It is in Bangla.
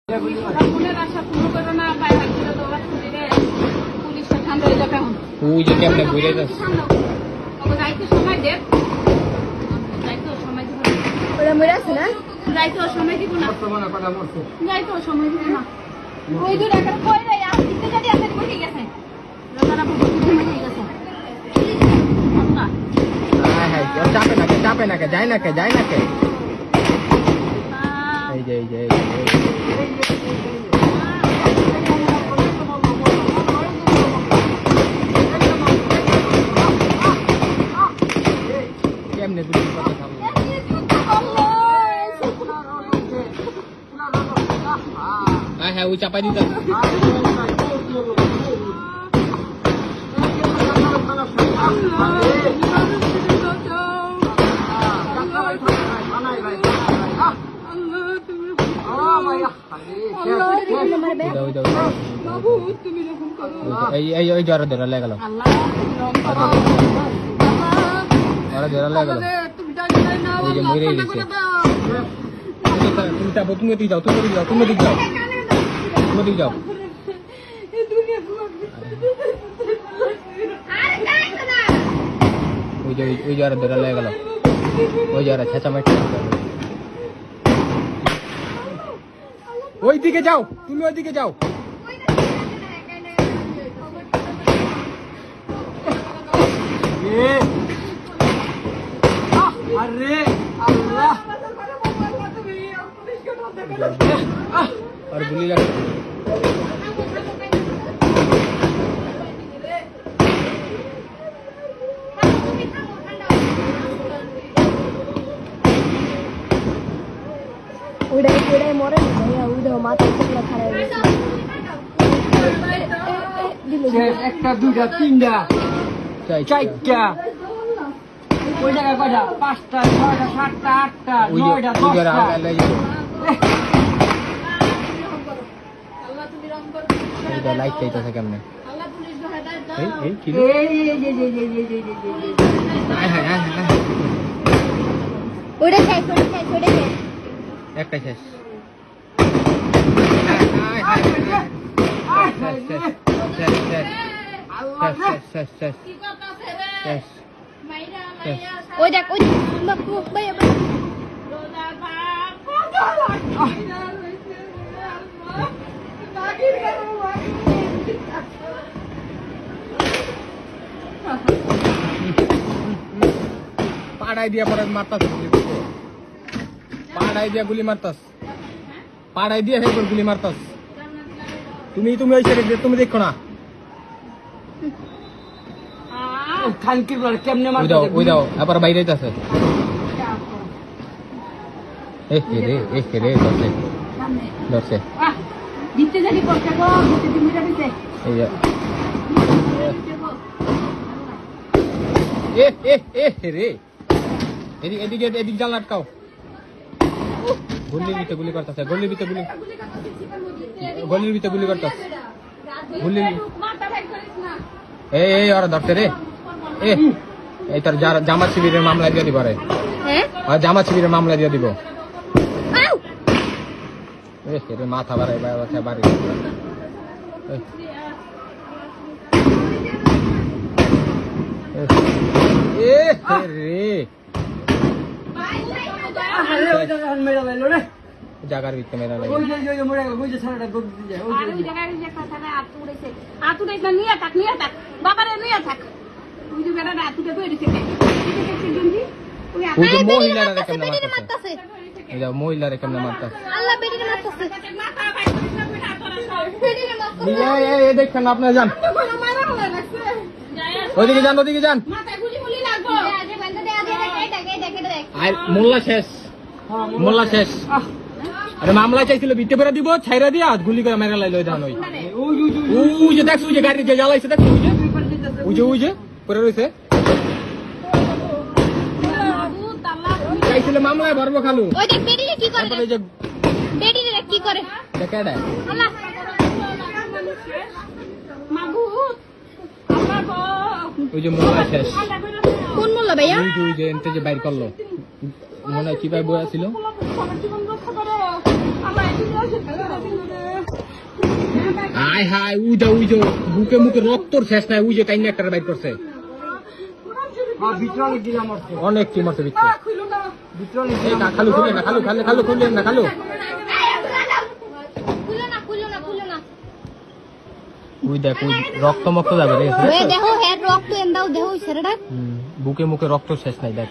ওই যে কেমনে ঘুরে যাচ্ছে সময় দেব সময় দিব ওরা মরে আছে না যাইতে সময় দিব না যাইতে সময় দিব না ওই দূর একটা কই রে আর দিতে যদি আছে ঠিক আছে রাতারা বহুত ঠিক আছে হ্যাঁ হ্যাঁ চাপে না কে যায় না কে এই যে কেমনে গুলি কথা থামলো হ্যাঁ ওই চাপাই দিতে এই জ্বর ধরে লেগে গেল ওই যে মরে গেছে তুমি দিক যাও ওই জ্বর ধরে লেগে গেল ওই জ্বর ছেঁচামেচি ওই দিকে যাও তুমি ওই দিকে যাও अरे अल्लाह और गुली लग उड़े मोरे भैया उड़े माथा चकला खड़ा है একটা দুইটা তিনটা চারটা ওই জায়গায় কয়টা 5টা 6টা 7টা 8টা 9টা 10টা লাইট চাইতেছে কেমনে একটা শেষ ওই দেখ ওই ভাইয়া পাড়াই দিয়া পরে মারতাস পাড়াই দিয়া গুলি মারতাস পাড়াই দিয়া হেবার গুলি মারতাস তুমি ওই সাইডে তুমি দেখো না খানকির বল কেমনে মারতে ওই দাও আবার বাইরে যাচ্ছে রে দরছে দিতে জানি করতে গো দিতে দিমিরা দিতে এই রে এদিকে জাল আটকাও গলির ভিতরে গুলি করতেছে গলির ভিতরে গুলি করতেছে এই ওরা ধরছে রে এই তোর জামাত শিবিরের মামলা দিয়ে দিব রে জামাত শিবিরের মামলা দিয়ে দিব মাথা বাড়াই বাড়ি জাগার ভিতরে মেরা লাগে মহিলারে কেমনে মারতাছে দেখছেন আপনার যান ওইদিকে যান মোল্লা শেষ আরে মামলা চাইছিল বিতে পেরা দিব ছাইরা দিয়া গুলি করে মেরা লাইলো ধান ওই যে দেখছো যে গাড়ি যে জ্বালাইছে দেখছো ওই যে পরে রয়েছে চাইছিল মামলায় ভরবো খালু ওই দেখ বেডিরে কি করে বেডিরে কি করে দেখাডা আল্লাহ মাগুত আল্লাহ গো ওই যে মোল্লা শেষ কোন মোল্লা ভাইয়া ওই যে এনতে যে বাইর করলো মনে হয় কি ভাই বয়া ছিল জীবন রক্ষা করো আল্লাহ হাই হাই উই যে বুকে মুখে রক্তর শেষ নাই উই যে কাইন্না একটা বাইর করছে ভিতরে দিলাম মরছে অনেক কি মরছে ভিতরে ভিতরে এই না খালু খুলে না খালু খুললেন না খালু খুলো না উই দেখ উই রক্ত মক্ত যাবে রে দেখো হেড রক্ত এন্দাও দেখো ছেড়েটা বুকে মুখে রক্ত শেষ নাই দেখ